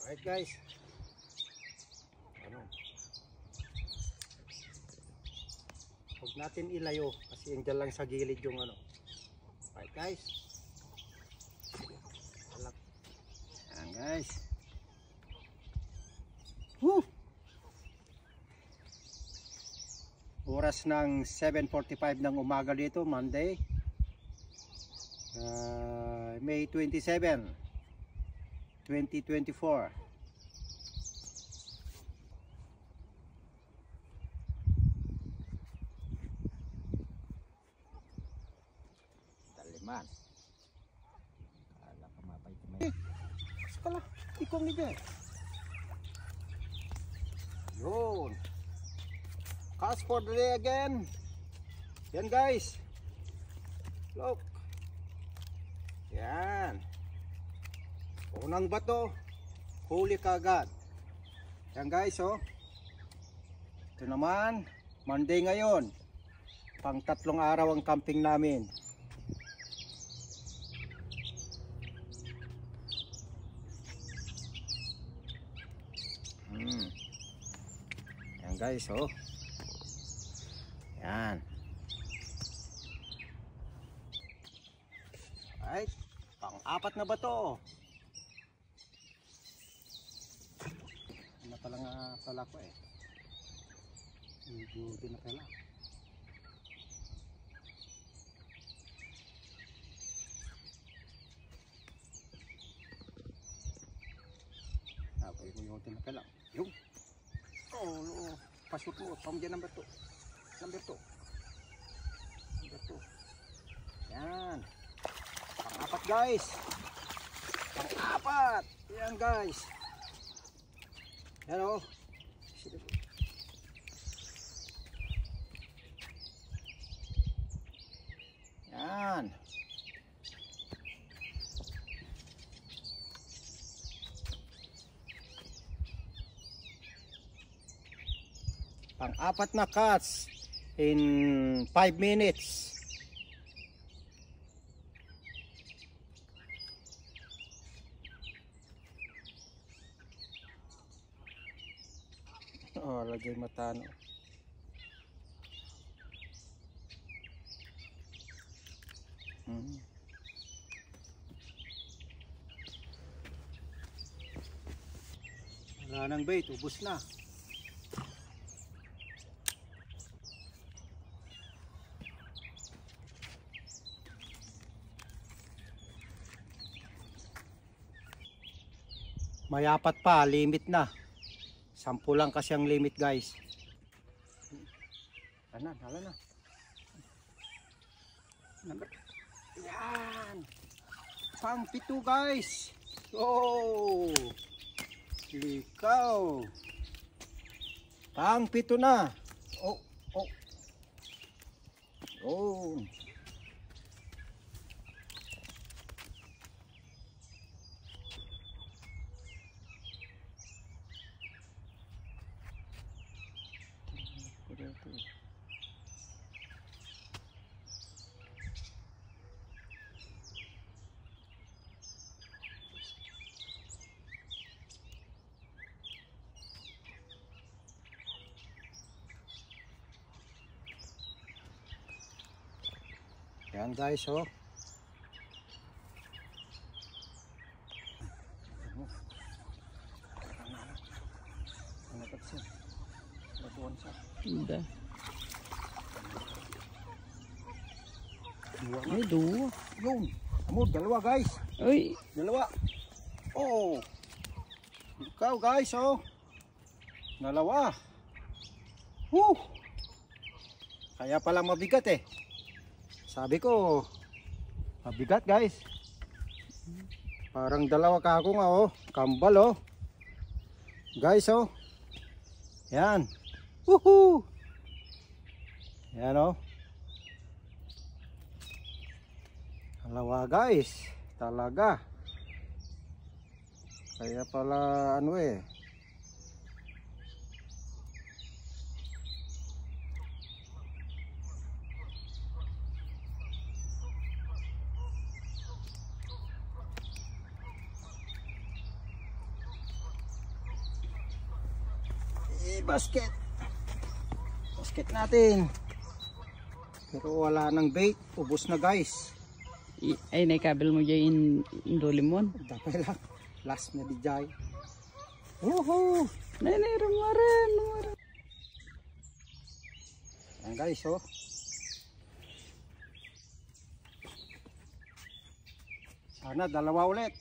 Alright guys. Ano? Huwag natin ilayo kasi andyan lang sa gilid yung ano. Alright guys. Ayan guys. Woo! Oras ng 7:45 ng umaga dito, Monday. May 27, 2024. Taliman. Kala ka mapay-timay. Skala, ikong ni dyan. Yun. Cast for the day again. Yan guys. Look. Yan. Unang bato. Huli kagad. Yan guys oh. Ito naman. Monday ngayon. Pang 3 araw ang camping namin. Yan guys oh. Yan. Alright. Pang-4 na ba to? Ano pala nga pala ko eh. Hindi na pala. Napay ko yung tinapala. Yung. Oh, pasok mo. Pamdiyan number 2. Number 2. Number 2. Yan. Pang-4 guys. Pang-4. Yan guys. Yan o. Yan. Pang-4 na cuts in 5 minutes. Oh, lagay matano. Wala nang bait, ubos na. Mayapat pa, limit na. 10 lang kasi ang limit guys. Hala na. Yan. Pang-7 guys. Oh. Likaw. Pang-7 na. Oh. Oh. Yan guys oh. Udah. Ay, dua. Yun. Amod, dalawa guys. Ay. Dalawa. Oh. Ikaw guys oh. Dalawa. Woo. Kaya pala mabigat eh. Sabi ko, mabigat guys. Parang dalawa ka ako nga oh. Kambal oh. Guys oh. Yan. Woohoo. Yan oh. Dalawa guys. Talaga. Kaya pala ano eh. basket. Basket natin. Pero wala nang bait. Ubos na guys. Ay, naikabel mo dyan yung dolimon. Dapat lang. Last na di jay. Woohoo! Nay, rumaran. Ayan guys, oh. Sana dalawa ulit.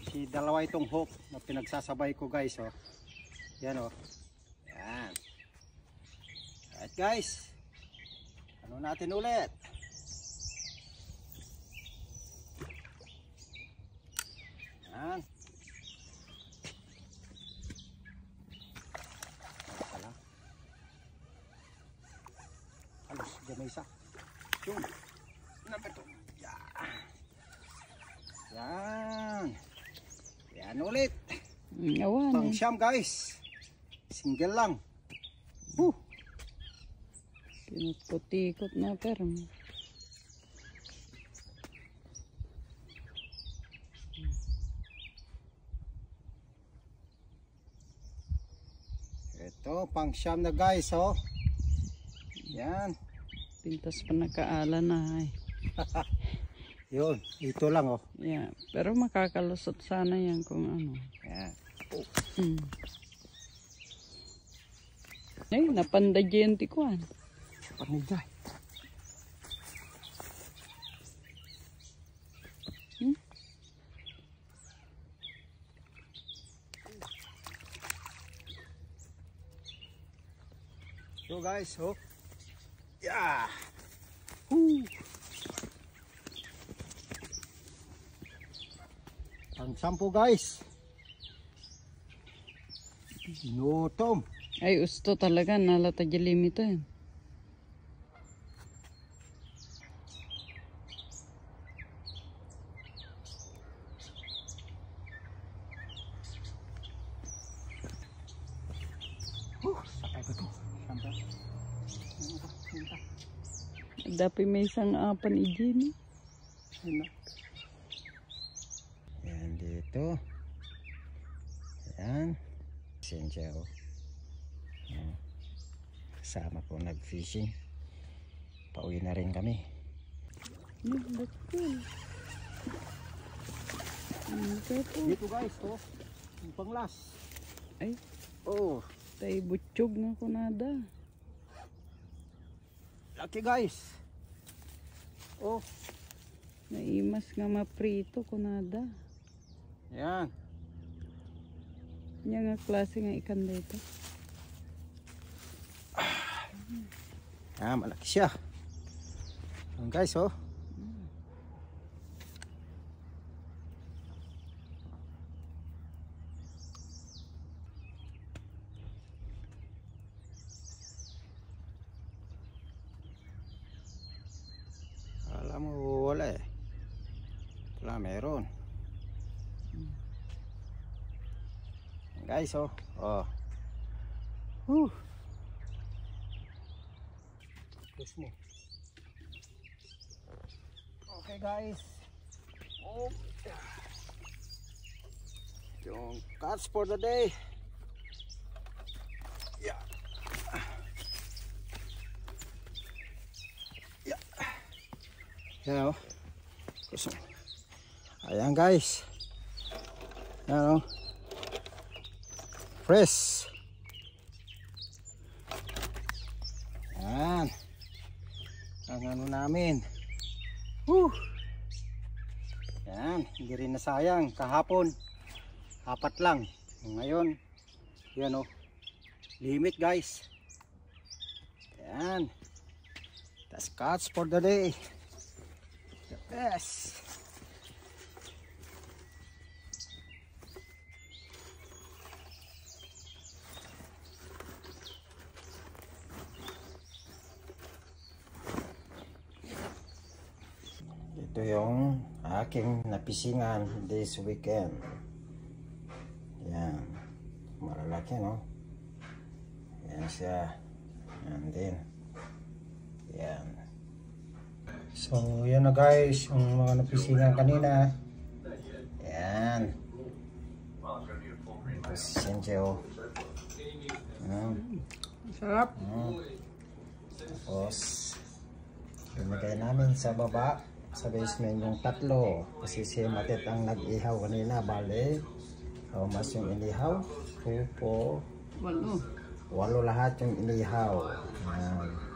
Si dalawa itong hook na pinagsasabay ko guys, oh. Yan, oh. Yan. Alright guys. Ano natin ulit? Yan. Pala. Halos, dyan may isa. Yung. Napito. Yan. Yan ulit. Awan. Pang siyam guys. Single lang. Pinutkot-ikot na pero. Ito, pang siyam na guys, oh. Yan. Pintas pa nakaala na ay. Yun, ito lang, oh. Yeah, pero makakalusot sana yan kung ano. Yan. Ay, napanday yung tikuan. Panigay. So guys, oh. Yeah. Ang sampo guys. Inutom. Ay, gusto talaga. Nalata dyan limito yan. Sakay ko to. Sampo. Dapat may isang apan ijin. Yan dito. Yan. Sensya ko. Kasama ko nag-fishing. Pauwi na rin kami. Dito guys, to. Yung panglas. Ay. Oh. Tay butchog nga kunada. Laki guys. Oh. Naimas nga maprito kunada. Yan. Yan nga klase nga ikan dito. Malaki siya. Yan guys, oh. Alam mo, wala eh. Wala, meron. Yan guys, oh. Oh. Push mo. Okay guys. Oh. Yung catch for the day. Yeah. Yeah. Yan, oh. Ayan guys. Yan, oh. Fresh. Yan. Ang ano namin. Yan, hindi rin nasayang. Kahapon 4 lang. Ngayon, yan, oh. Limit guys. Yan. That's catch for the day. The best. Ito yung aking napisingan this weekend. Yan. Malalaki, no? Yan siya. Yan din. Yan. So, yan na guys. Yung mga napisingan kanina. Yan. Ito si Senche, oh. Yan. Sarap. Tapos, binigay namin sa baba, sa basement yung tatlo. Kasi si Matit ang nag-ihaw kanina, bale. How much yung inihaw? 2, 4, 8. 8 lahat yung inihaw. Yan.